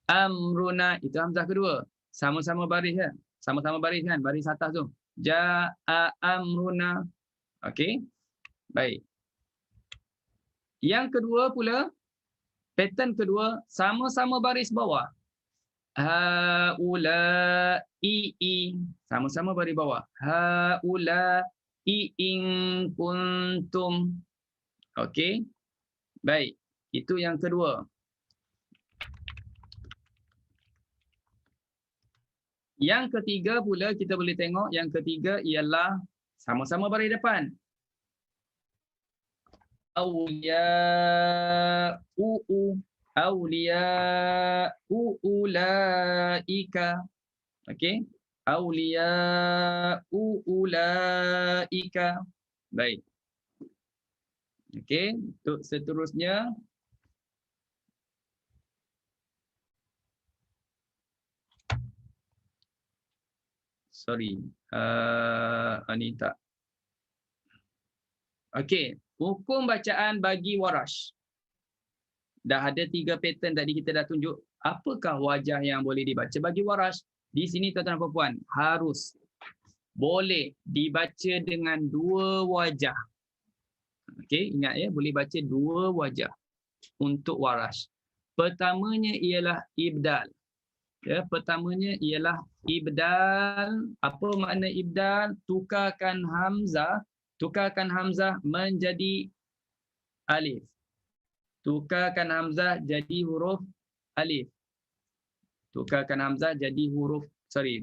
Amruna, itu hamzah kedua. Sama-sama baris kan? Sama-sama baris kan? Baris atas tu. Ja'a amruna. Okey. Baik. Yang kedua pula, pattern kedua, sama-sama baris bawah. Haula'i. Sama-sama baris bawah. Haula'i in kuntum. Okey. Baik. Itu yang kedua. Yang ketiga pula kita boleh tengok, yang ketiga ialah sama-sama baris depan. Awliya'u ulaika. Okey. Awliya'u ulaika. Baik. Okey, untuk seterusnya ini tak. Okey, hukum bacaan bagi warash. Dah ada 3 pattern tadi kita dah tunjuk. Apakah wajah yang boleh dibaca bagi warash? Di sini tuan-tuan dan puan, harus boleh dibaca dengan 2 wajah. Okey, ingat ya, boleh baca 2 wajah untuk warash. Pertamanya ialah ibdal. Ya, pertamanya ialah ibdal. Apa makna ibdal? Tukarkan hamzah menjadi alif. Tukarkan hamzah jadi huruf alif. Tukarkan hamzah jadi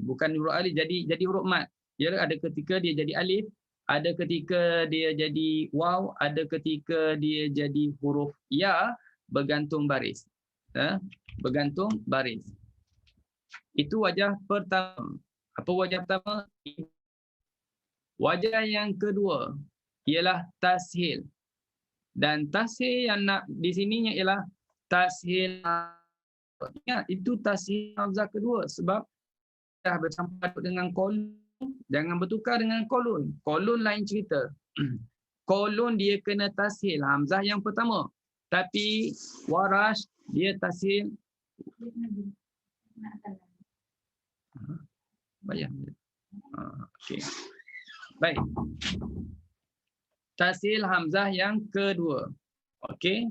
bukan huruf alif, jadi huruf mat. Ya, ada ketika dia jadi alif, ada ketika dia jadi waw, ada ketika dia jadi huruf ya bergantung baris. Bergantung baris. Itu wajah pertama. Apa wajah pertama? Wajah yang kedua ialah tashil. Dan tashil yang nak di sininya ialah tashil. Ingat, itu tashil hamzah kedua sebab dah bercampur dengan kolon. Jangan bertukar dengan kolon. Kolon lain cerita. Kolon dia kena tashil hamzah yang pertama. Tapi warash dia tashil bayang. Okey. Baik. Tashil hamzah yang kedua. Okey.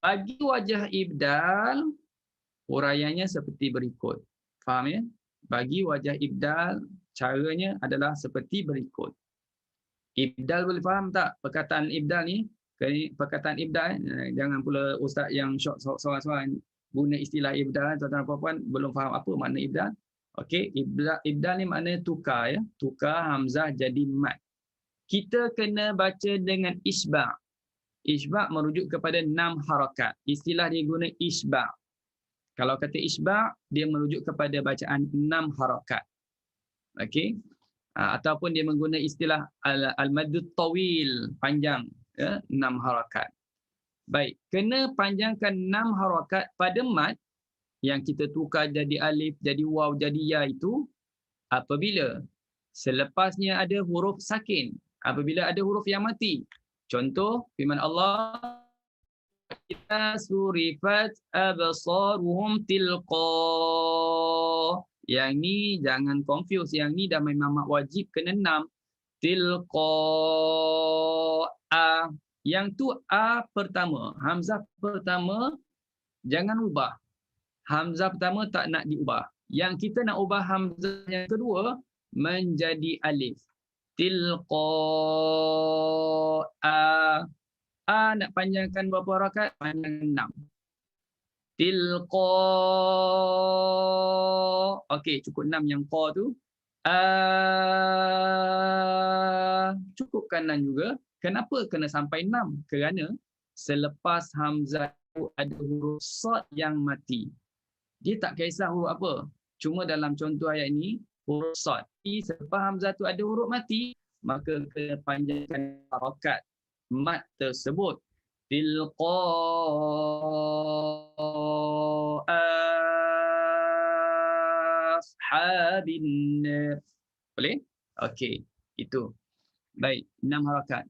Bagi wajah ibdal, huraiannya seperti berikut. Faham ya? Bagi wajah ibdal, caranya adalah seperti berikut. Ibdal boleh faham tak perkataan ibdal ni? Perkataan ibdal, jangan pula ustaz yang syok soal-soal guna istilah ibdal, tuan-tuan dan puan-puan belum faham apa makna ibdal. Okey, ibdal ni maknanya tukar ya. Tukar hamzah jadi mat. Kita kena baca dengan isba'. Isba' merujuk kepada 6 harakat. Istilah dia guna isba'. Kalau kata isba' dia merujuk kepada bacaan 6 harakat. Okey. Ataupun dia menggunakan istilah al-maddut tawil, panjang, ya, 6 harakat. Baik, kena panjangkan 6 harakat pada mad yang kita tukar jadi alif, jadi waw, jadi ya itu apabila selepasnya ada huruf sakin, apabila ada huruf yang mati. Contoh firman Allah, "Idza surifat absaruhum tilqa." Yang ni jangan confuse, yang ni dah memang mak wajib kena 6. Tilqa a. Yang tu a pertama, hamzah pertama jangan ubah. Hamzah pertama tak nak diubah. Yang kita nak ubah hamzah yang kedua menjadi alif. Tilqa a. A nak panjangkan berapa harakat? Panjang 6. Tilqa. Okey, cukup 6 yang qa tu. Cukupkan 6 juga. Kenapa kena sampai 6? Kerana selepas hamzah itu ada huruf sad yang mati. Dia tak kisah huruf apa. Cuma dalam contoh ayat ini, huruf sad. Selepas hamzah itu ada huruf mati, maka kena panjangkan harakat mat tersebut. Tilqa ashabin nar. Boleh? Okey, itu. Baik, 6 harakat.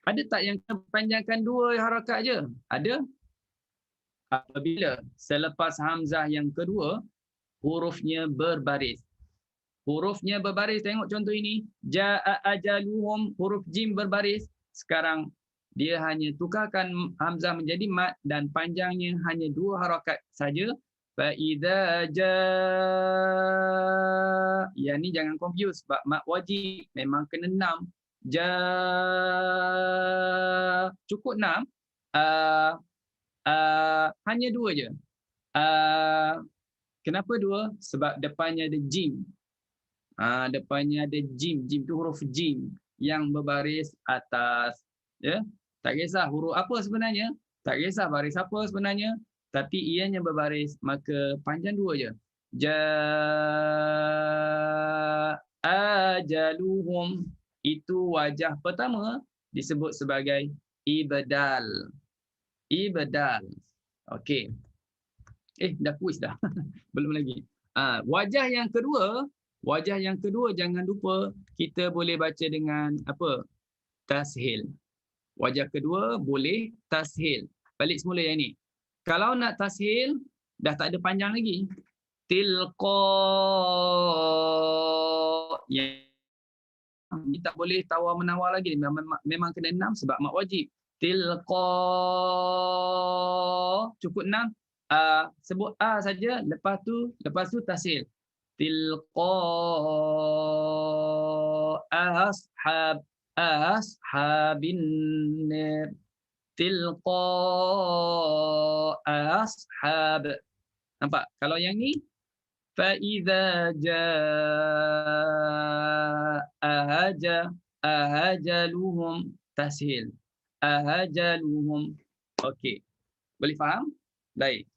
Ada tak yang panjangkan 2 harakat je? Ada. Apabila selepas hamzah yang kedua hurufnya berbaris. Hurufnya berbaris, tengok contoh ini. Ja'a ajaluhum, huruf jim berbaris. Sekarang dia hanya tukarkan hamzah menjadi mat dan panjangnya hanya 2 harakat saja. Fa idza jaa. Yang ni jangan confuse sebab mat wajib memang kena 6. Ja, cukup 6. Hanya 2 je. Kenapa 2? Sebab depannya ada jim. Depannya ada jim. Jim tu huruf jim yang berbaris atas. Ya, tak kisah huruf apa sebenarnya. Tak kisah baris apa sebenarnya. Tapi ianya berbaris, maka panjang 2 je. Ja ajaluhum. Itu wajah pertama disebut sebagai ibdal. Ibdal. Okey. Dah kuis dah. Belum lagi. Wajah yang kedua jangan lupa kita boleh baca dengan apa? Tashil. Wajah kedua boleh tashil. Balik semula yang ni. Kalau nak tashil dah tak ada panjang lagi. Tilqa. Ni tak boleh tawar-menawar lagi. Memang kena 6 sebab mak wajib. Tilqa. Cukup 6. Sebut a saja, lepas tu tashil. Tilqa ashabin nar. Tilqa ashab. Nampak? Kalau yang ni فَإِذَا جَاءَ أَهَجَلُهُمْ تَسْهِيل. أَهَجَلُهُمْ. Okey. Boleh faham? Baik.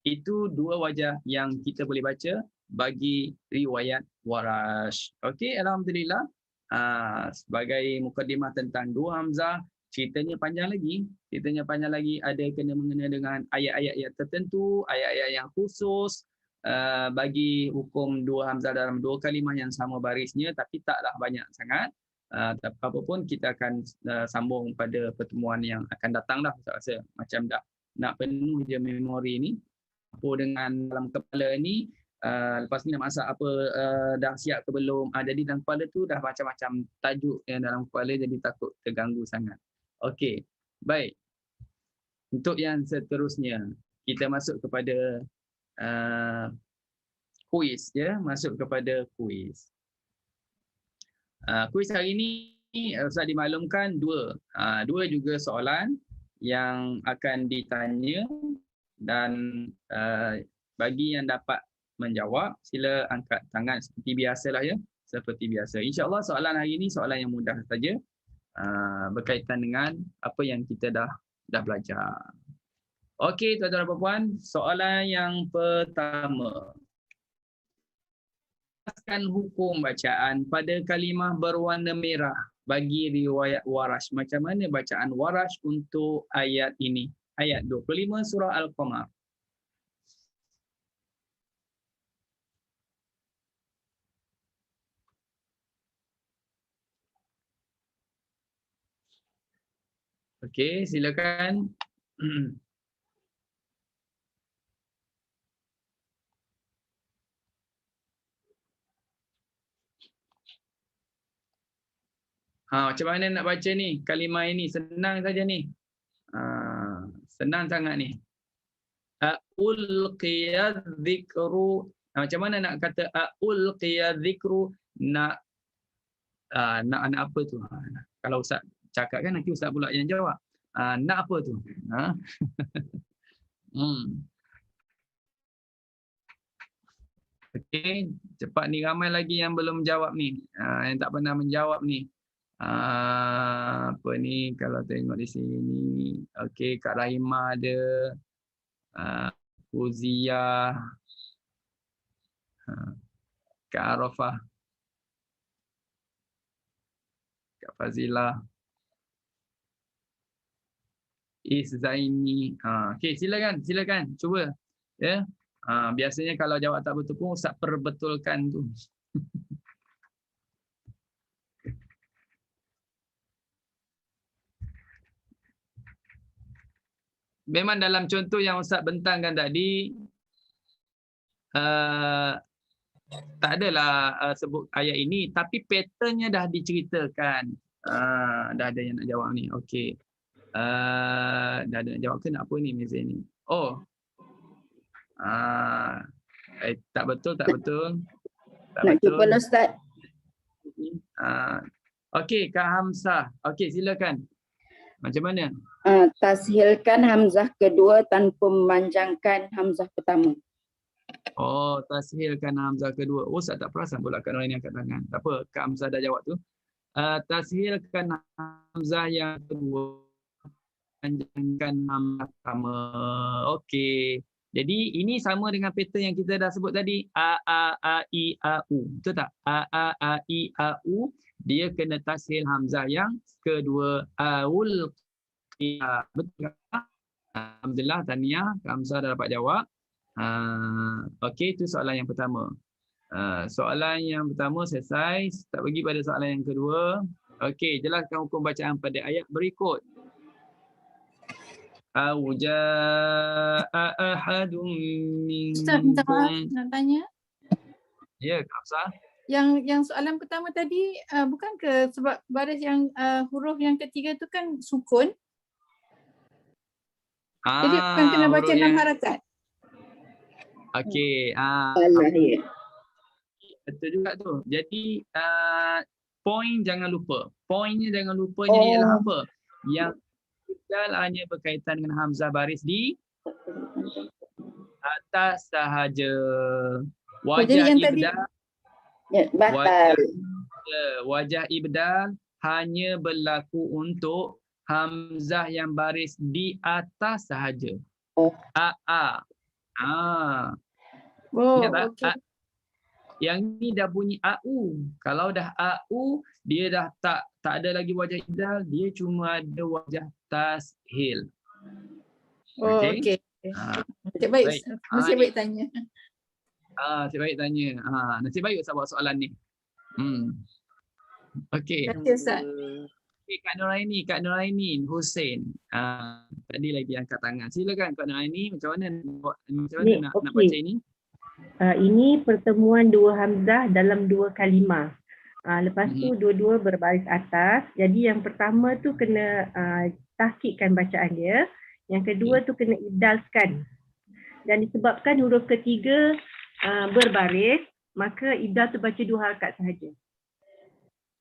Itu 2 wajah yang kita boleh baca bagi riwayat Warash. Okey, alhamdulillah. Sebagai mukadimah tentang 2 hamzah, ceritanya panjang lagi. Ada kena mengena dengan ayat-ayat yang tertentu, ayat-ayat yang khusus. Bagi hukum 2 hamzah dalam 2 kalimah yang sama barisnya, tapi taklah banyak sangat. Tapi apapun kita akan sambung pada pertemuan yang akan datang dah. Saya rasa macam dah nak penuh je memori ni. Apa dengan dalam kepala ni, lepas ni nak masak apa, dah siap ke belum. Jadi dalam kepala tu dah macam-macam tajuk yang dalam kepala, jadi takut terganggu sangat. Okey, baik. Untuk yang seterusnya, kita masuk kepada kuis, ya, masuk kepada kuis. Kuis hari ini Ustaz dimaklumkan 2 juga soalan yang akan ditanya, dan bagi yang dapat menjawab sila angkat tangan seperti biasalah, ya, seperti biasa. InsyaAllah soalan hari ini soalan yang mudah saja. berkaitan dengan apa yang kita dah belajar. Okey, tuan-tuan dan puan-puan, soalan yang pertama. Jelaskan hukum bacaan pada kalimah berwarna merah bagi riwayat Warash. Macam mana bacaan Warash untuk ayat ini? Ayat 25 surah Al-Qamar. Okey, silakan. Macam mana nak baca ni? Kalimah ini senang saja ni. Senang sangat ni. Ulqiyadzikru. Macam mana nak kata ulqiyadzikru? Nak apa tu? Kalau Ustaz cakap kan nanti Ustaz pula yang jawab. Nak apa tu? Okey, cepat ni, ramai lagi yang belum jawab ni. Yang tak pernah menjawab ni. Apa ni kalau tengok di sini. Okey, Kak Rahimah ada. Fuziyah. Kak Arafah. Kak Fazilah. Zaini. Okey, silakan cuba. Ya. Biasanya kalau jawab tak betul pun Ustaz perbetulkan tu. Memang dalam contoh yang Ustaz bentangkan tadi, tak adalah sebut ayat ini, tapi patternnya dah diceritakan. Dah ada yang nak jawab ni. Okey. Dah ada nak jawab ke nak apa ni meja ni? Oh. Tak betul. Tak nak betul. jumpa Ustaz. Okey, Kak Hamzah. Okey, silakan. Macam mana? Tashilkan hamzah kedua tanpa memanjangkan hamzah pertama. Oh, tashilkan hamzah kedua. Oh, saya tak perasan pula Kak Nuraini angkat tangan. Tak apa, Kak Hamzah dah jawab tu. Tashilkan hamzah yang kedua, panjangkan hamzah pertama. Okey. Jadi ini sama dengan pattern yang kita dah sebut tadi. A, I, A, U. Betul tak? A, I, A, U. Dia kena tashil hamzah yang kedua. Aul. Betul tak? Alhamdulillah, tahniah. Kak Hamzah dah dapat jawab. Okey, itu soalan yang pertama. Soalan yang pertama selesai. Tak pergi pada soalan yang kedua. Okey, jelaskan hukum bacaan pada ayat berikut. Auja'a ahadun minkum. Ustaz, minta maaf nak tanya. Ya, Kak Hamzah. Yang soalan pertama tadi bukan ke sebab baris yang huruf yang ketiga tu kan sukun. Jadi bukan kena baca 6 harakat. Okey. Salah ya. Betul juga tu. Jadi point jangan lupa. Poinnya jangan lupanya ialah apa? Yang ibdal hanya berkaitan dengan hamzah baris di atas sahaja. Wajah ibdal. Ya, batal. Wajah ibdal hanya berlaku untuk hamzah yang baris di atas sahaja. Okay. Yang ni dah bunyi AU. Kalau dah AU, dia dah tak ada lagi wajah ibdal, dia cuma ada wajah tashil. Okey. Nasib baik. Nasib baik tanya. Nasib baik tanya. Nasib baik Ustaz buat soalan ni. Okey. Terima kasih Ustaz. Okay, Kak Nuraini Hussein. Tadi lagi angkat tangan. Silakan Kak Nuraini, macam mana nak baca ini? Ini pertemuan dua hamzah dalam dua kalimah. Lepas tu dua-dua berbaris atas. Jadi yang pertama tu kena tahqiqkan bacaan dia. Yang kedua tu kena ibdalkan. Dan disebabkan huruf ketiga berbaris, maka ibdal tu baca 2 harakat sahaja.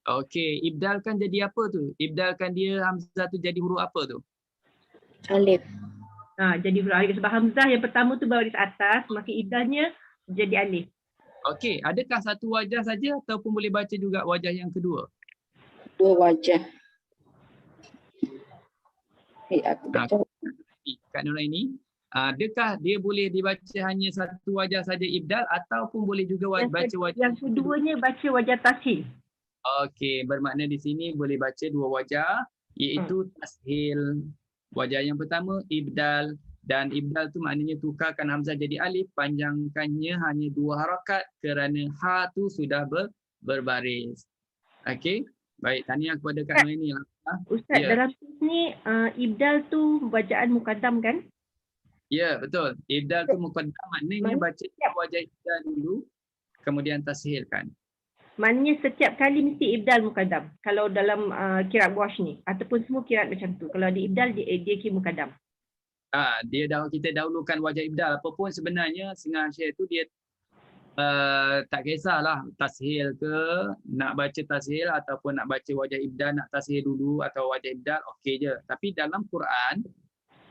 Okey, ibdalkan jadi apa tu? Ibdalkan dia hamzah tu jadi huruf apa tu? Alif. Jadi huruf alif sebab hamzah yang pertama tu baris atas, maka ibdalnya jadi alif. Okey, adakah satu wajah saja ataupun boleh baca juga wajah yang kedua? 2 wajah. Aku baca. Kak Nuraini, adakah dia boleh dibaca hanya satu wajah saja ibdal ataupun boleh juga baca wajah? Yang keduanya baca wajah tashil. Okey, bermakna di sini boleh baca dua wajah, iaitu tashil. Wajah yang pertama ibdal, dan ibdal tu maknanya tukarkan hamzah jadi alif, panjangkannya hanya 2 harakat kerana ha tu sudah berbaris. Okey, baik, tahniah kepada Kak Nuraini. Ustaz, Ya. dalam ni ibdal tu bacaan mukaddam kan? Ya, betul. Ibdal tu muqaddam, maknanya baca wajah ibdal dulu, kemudian tashilkan. Maknanya setiap kali mesti ibdal mukaddam. Kalau dalam qiraat wash ni ataupun semua qiraat macam tu. Kalau di ibdal dia kira mukaddam. Kita dahulukan wajah ibdal. Apapun sebenarnya Singgah Syekh tu dia tak kisahlah tashil ke, nak baca tashil ataupun nak baca wajah ibdal, nak tashil dulu atau wajah ibdal, okey je. Tapi dalam Quran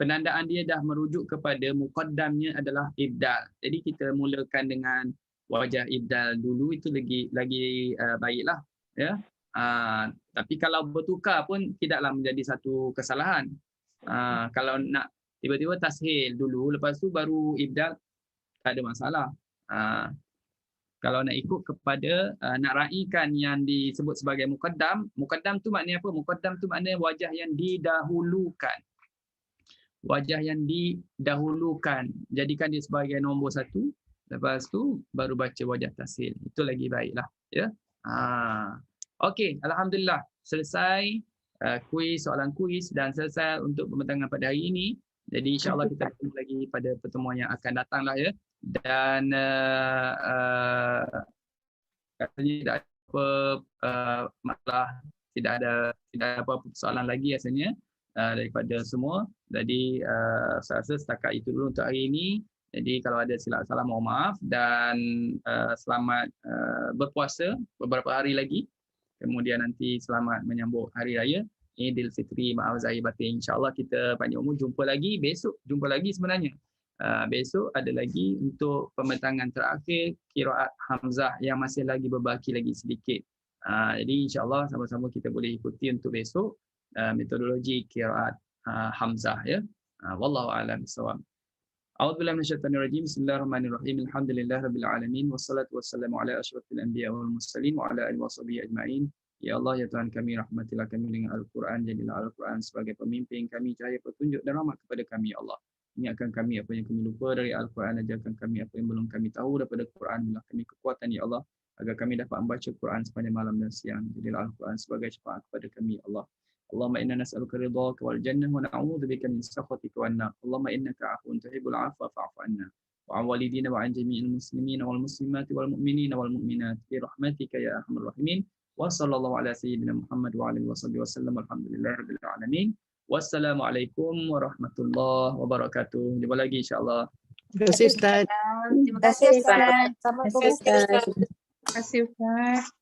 penandaan dia dah merujuk kepada muqaddamnya adalah ibdal. Jadi kita mulakan dengan wajah ibdal dulu, itu lagi baiklah, ya. Tapi kalau bertukar pun tidaklah menjadi satu kesalahan. Kalau nak tiba-tiba tashil dulu lepas tu baru ibdal, tak ada masalah. Kalau nak ikut kepada nak raikan yang disebut sebagai muqaddam tu maknanya apa? Muqaddam tu maknanya wajah yang didahulukan. Wajah yang didahulukan, jadikan dia sebagai nombor 1, lepas tu baru baca wajah tashil. Itu lagi baiklah, ya. Okey, alhamdulillah selesai soalan kuis dan selesai untuk pembentangan pada hari ini. Jadi insya-Allah kita bertemu lagi pada pertemuan yang akan datang lah, ya. Dan katanya tidak ada apa masalah, tidak ada apa persoalan lagi rasanya daripada semua. Jadi saya rasa setakat itu dulu untuk hari ini. Jadi kalau ada silap salah mohon maaf, dan selamat berpuasa beberapa hari lagi. Kemudian nanti selamat menyambut hari raya Aidilfitri, maaf zahir batin. InsyaAllah kita panjang umur, jumpa lagi besok. Jumpa lagi sebenarnya. Besok ada lagi untuk pembentangan terakhir qiraat hamzah yang masih lagi berbaki lagi sedikit. Jadi insyaAllah sama-sama kita boleh ikuti untuk besok metodologi qiraat hamzah, ya. Wallahu a'lam bissawab. A'udzubillahi minasyaitonir rajim. Bismillahirrahmanirrahim. Alhamdulillahirabbil alamin wassalatu wassalamu ala asyrafil anbiya wal mursalin wa ala alihi washabihi ajmain. Ya Allah, ya Tuhan kami, rahmatilah kami dengan Al-Quran. Jadilah Al-Quran sebagai pemimpin kami, cahaya petunjuk dan rahmat kepada kami, Ya Allah. Ingatkan kami apa yang kami lupa dari Al-Quran, ajarkan kami apa yang belum kami tahu daripada Quran. Berilah kami kekuatan, Ya Allah, agar kami dapat membaca Quran sepanjang malam dan siang. Jadilah Al-Quran sebagai syafaat kepada kami, Ya Allah. Allahumma inna nas'aluka ridhaka wal jannah wa na'udzubika min sakhatika wan nar. Allahumma innaka 'afuwun tuhibbul 'afwa fa'fu 'anna. Wa 'an walidina wa 'an jami'il muslimina wal muslimati wal mu'minina wal mu'minat bi rahmatika ya arhamar rahimin. Wa sallallahu ala sayyidina Muhammad wa alihi wasallam. Alhamdulillahirabbil alamin. Wassalamualaikum warahmatullahi wabarakatuh. Jumpa lagi insya-Allah. Terima kasih Ustaz. Terima kasih Ustaz. Terima kasih, Ustaz. Terima kasih Ustaz.